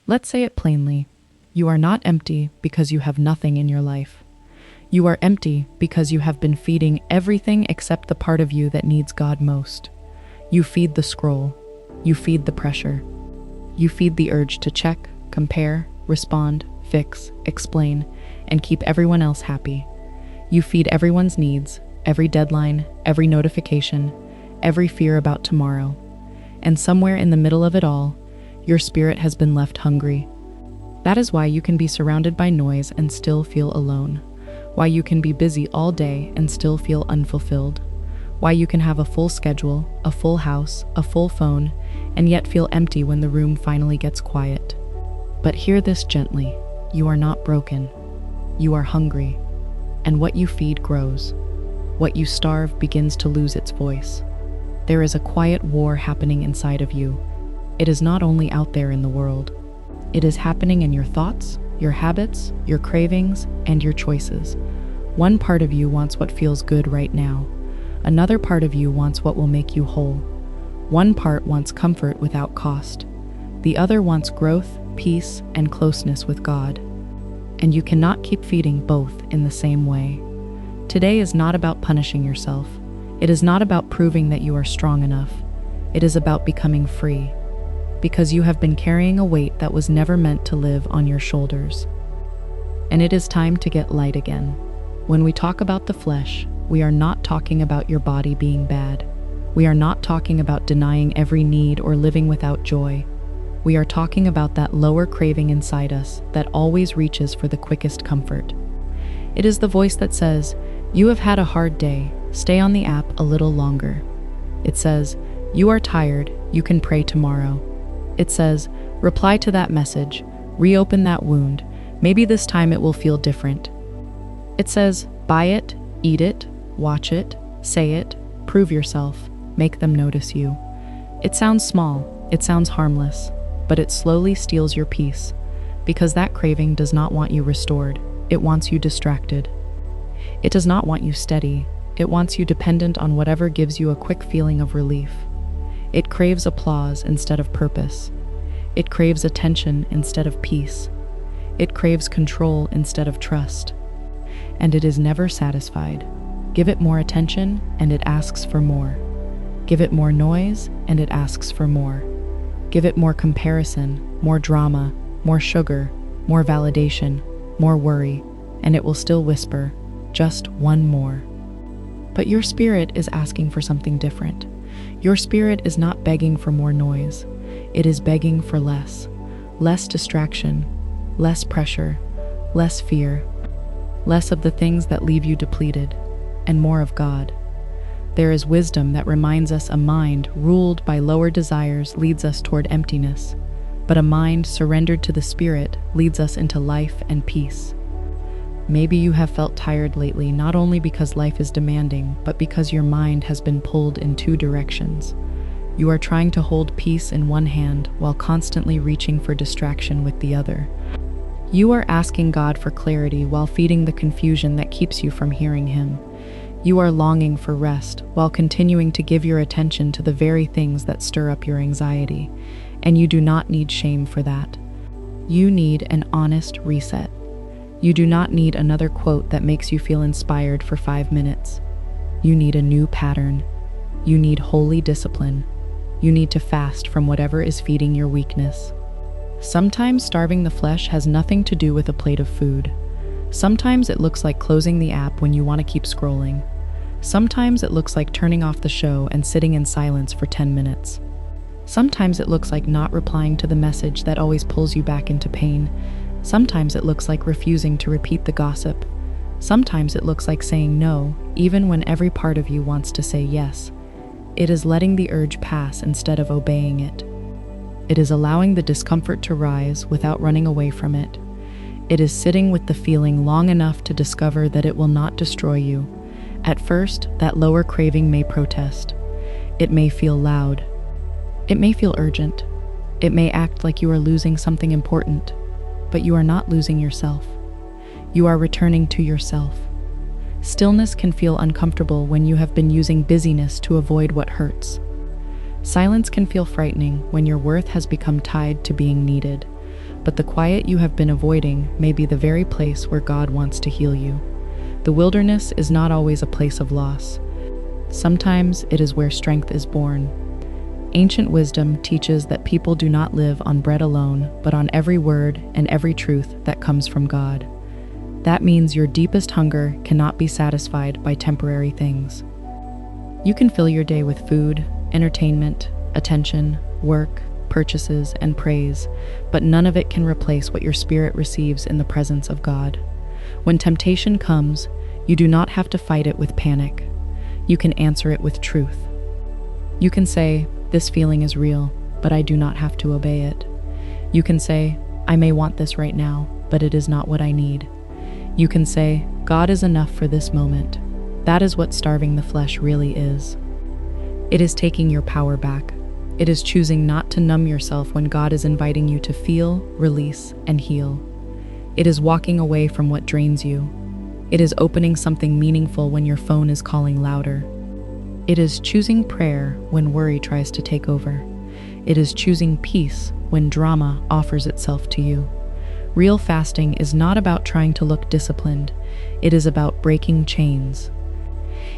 Let's say it plainly. You are not empty because you have nothing in your life. You are empty because you have been feeding everything except the part of you that needs God most. You feed the scroll. You feed the pressure. You feed the urge to check, compare, respond, fix, explain, and keep everyone else happy. You feed everyone's needs, every deadline, every notification, every fear about tomorrow. And somewhere in the middle of it all, your spirit has been left hungry. That is why you can be surrounded by noise and still feel alone. Why you can be busy all day and still feel unfulfilled. Why you can have a full schedule, a full house, a full phone, and yet feel empty when the room finally gets quiet. But hear this gently. You are not broken. You are hungry. And what you feed grows. What you starve begins to lose its voice. There is a quiet war happening inside of you. It is not only out there in the world. It is happening in your thoughts, your habits, your cravings, and your choices. One part of you wants what feels good right now. Another part of you wants what will make you whole. One part wants comfort without cost. The other wants growth, peace, and closeness with God. And you cannot keep feeding both in the same way. Today is not about punishing yourself. It is not about proving that you are strong enough. It is about becoming free. Because you have been carrying a weight that was never meant to live on your shoulders. And it is time to get light again. When we talk about the flesh, we are not talking about your body being bad. We are not talking about denying every need or living without joy. We are talking about that lower craving inside us that always reaches for the quickest comfort. It is the voice that says, "You have had a hard day, stay on the app a little longer." It says, "You are tired, you can pray tomorrow." It says, "Reply to that message, reopen that wound, maybe this time it will feel different." It says, "Buy it, eat it, watch it, say it, prove yourself, make them notice you." It sounds small, it sounds harmless, but it slowly steals your peace, because that craving does not want you restored, it wants you distracted. It does not want you steady, it wants you dependent on whatever gives you a quick feeling of relief. It craves applause instead of purpose. It craves attention instead of peace. It craves control instead of trust. And it is never satisfied. Give it more attention, and it asks for more. Give it more noise, and it asks for more. Give it more comparison, more drama, more sugar, more validation, more worry, and it will still whisper, "Just one more." But your spirit is asking for something different. Your spirit is not begging for more noise. It is begging for less. Less distraction, less pressure, less fear, less of the things that leave you depleted, and more of God. There is wisdom that reminds us a mind ruled by lower desires leads us toward emptiness, but a mind surrendered to the Spirit leads us into life and peace. Maybe you have felt tired lately, not only because life is demanding, but because your mind has been pulled in two directions. You are trying to hold peace in one hand while constantly reaching for distraction with the other. You are asking God for clarity while feeding the confusion that keeps you from hearing Him. You are longing for rest while continuing to give your attention to the very things that stir up your anxiety, and you do not need shame for that. You need an honest reset. You do not need another quote that makes you feel inspired for 5 minutes. You need a new pattern. You need holy discipline. You need to fast from whatever is feeding your weakness. Sometimes starving the flesh has nothing to do with a plate of food. Sometimes it looks like closing the app when you want to keep scrolling. Sometimes it looks like turning off the show and sitting in silence for 10 minutes. Sometimes it looks like not replying to the message that always pulls you back into pain. Sometimes it looks like refusing to repeat the gossip. Sometimes it looks like saying no, even when every part of you wants to say yes. It is letting the urge pass instead of obeying it. It is allowing the discomfort to rise without running away from it. It is sitting with the feeling long enough to discover that it will not destroy you. At first, that lower craving may protest. It may feel loud. It may feel urgent. It may act like you are losing something important. But you are not losing yourself. You are returning to yourself. Stillness can feel uncomfortable when you have been using busyness to avoid what hurts. Silence can feel frightening when your worth has become tied to being needed. but the quiet you have been avoiding may be the very place where God wants to heal you. The wilderness is not always a place of loss. Sometimes it is where strength is born. Ancient wisdom teaches that people do not live on bread alone, but on every word and every truth that comes from God. That means your deepest hunger cannot be satisfied by temporary things. You can fill your day with food, entertainment, attention, work, purchases, and praise, but none of it can replace what your spirit receives in the presence of God. When temptation comes, you do not have to fight it with panic. You can answer it with truth. You can say, "This feeling is real, but I do not have to obey it." You can say, "I may want this right now, but it is not what I need." You can say, "God is enough for this moment." That is what starving the flesh really is. It is taking your power back. It is choosing not to numb yourself when God is inviting you to feel, release, and heal. It is walking away from what drains you. It is opening something meaningful when your phone is calling louder. It is choosing prayer when worry tries to take over. It is choosing peace when drama offers itself to you. Real fasting is not about trying to look disciplined. It is about breaking chains.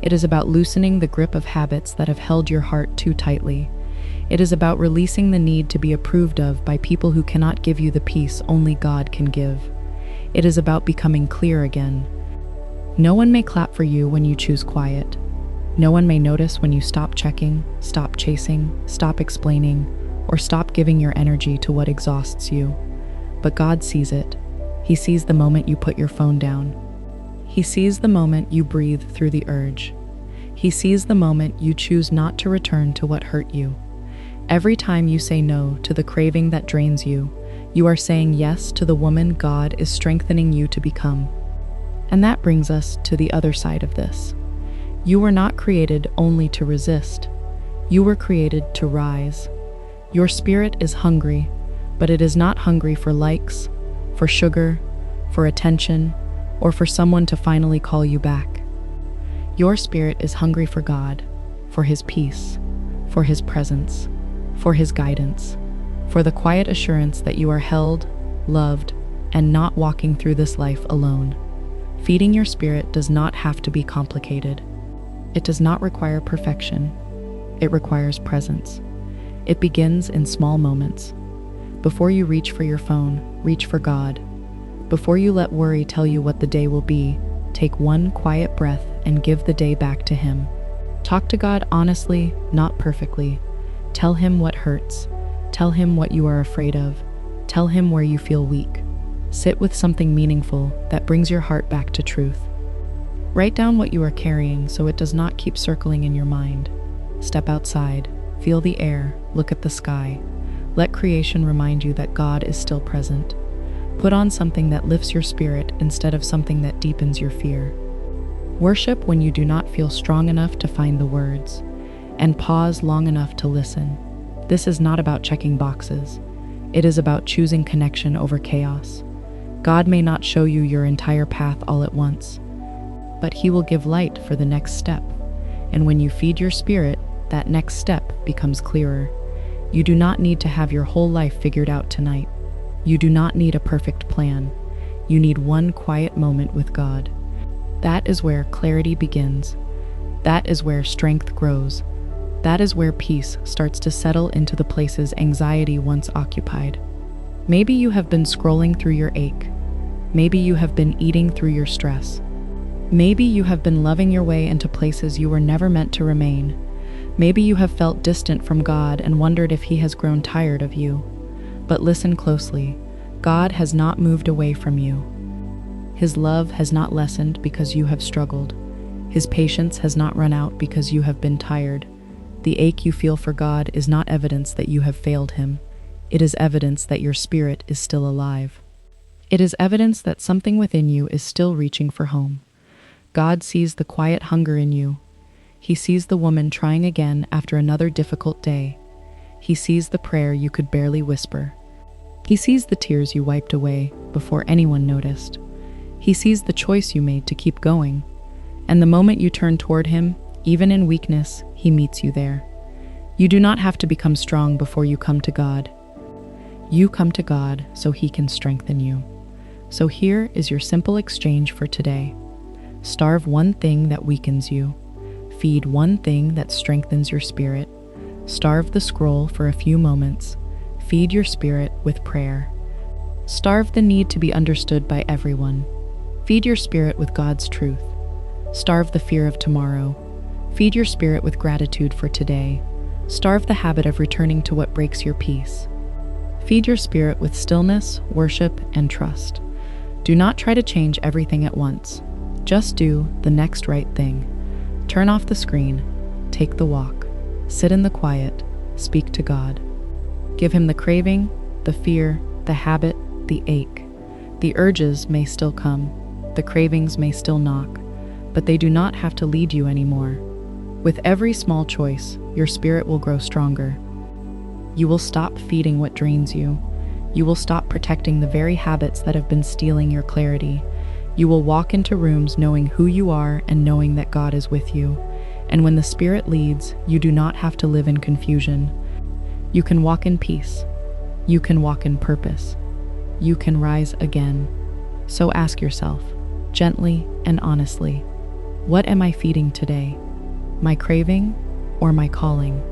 It is about loosening the grip of habits that have held your heart too tightly. It is about releasing the need to be approved of by people who cannot give you the peace only God can give. It is about becoming clear again. No one may clap for you when you choose quiet. No one may notice when you stop checking, stop chasing, stop explaining, or stop giving your energy to what exhausts you. But God sees it. He sees the moment you put your phone down. He sees the moment you breathe through the urge. He sees the moment you choose not to return to what hurt you. Every time you say no to the craving that drains you, you are saying yes to the woman God is strengthening you to become. And that brings us to the other side of this. You were not created only to resist. You were created to rise. Your spirit is hungry, but it is not hungry for likes, for sugar, for attention, or for someone to finally call you back. Your spirit is hungry for God, for His peace, for His presence, for His guidance, for the quiet assurance that you are held, loved, and not walking through this life alone. Feeding your spirit does not have to be complicated. It does not require perfection. It requires presence. It begins in small moments. Before you reach for your phone, reach for God. Before you let worry tell you what the day will be, take one quiet breath and give the day back to Him. Talk to God honestly, not perfectly. Tell Him what hurts. Tell Him what you are afraid of. Tell Him where you feel weak. Sit with something meaningful that brings your heart back to truth. Write down what you are carrying so it does not keep circling in your mind. Step outside, feel the air, look at the sky. Let creation remind you that God is still present. Put on something that lifts your spirit instead of something that deepens your fear. Worship when you do not feel strong enough to find the words, and pause long enough to listen. This is not about checking boxes. It is about choosing connection over chaos. God may not show you your entire path all at once, but He will give light for the next step. And when you feed your spirit, that next step becomes clearer. You do not need to have your whole life figured out tonight. You do not need a perfect plan. You need one quiet moment with God. That is where clarity begins. That is where strength grows. That is where peace starts to settle into the places anxiety once occupied. Maybe you have been scrolling through your ache. Maybe you have been eating through your stress. Maybe you have been loving your way into places you were never meant to remain. Maybe you have felt distant from God and wondered if He has grown tired of you. But listen closely. God has not moved away from you. His love has not lessened because you have struggled. His patience has not run out because you have been tired. The ache you feel for God is not evidence that you have failed Him. It is evidence that your spirit is still alive. It is evidence that something within you is still reaching for home. God sees the quiet hunger in you. He sees the woman trying again after another difficult day. He sees the prayer you could barely whisper. He sees the tears you wiped away before anyone noticed. He sees the choice you made to keep going. And the moment you turn toward Him, even in weakness, He meets you there. You do not have to become strong before you come to God. You come to God so He can strengthen you. So here is your simple exchange for today. Starve one thing that weakens you. Feed one thing that strengthens your spirit. Starve the scroll for a few moments. Feed your spirit with prayer. Starve the need to be understood by everyone. Feed your spirit with God's truth. Starve the fear of tomorrow. Feed your spirit with gratitude for today. Starve the habit of returning to what breaks your peace. Feed your spirit with stillness, worship, and trust. Do not try to change everything at once. Just do the next right thing. Turn off the screen. Take the walk. Sit in the quiet. Speak to God. Give Him the craving, the fear, the habit, the ache. The urges may still come. The cravings may still knock, but they do not have to lead you anymore. With every small choice, your spirit will grow stronger. You will stop feeding what drains you. You will stop protecting the very habits that have been stealing your clarity. You will walk into rooms knowing who you are and knowing that God is with you. And when the Spirit leads, you do not have to live in confusion. You can walk in peace. You can walk in purpose. You can rise again. So ask yourself, gently and honestly, what am I feeding today? My craving or my calling?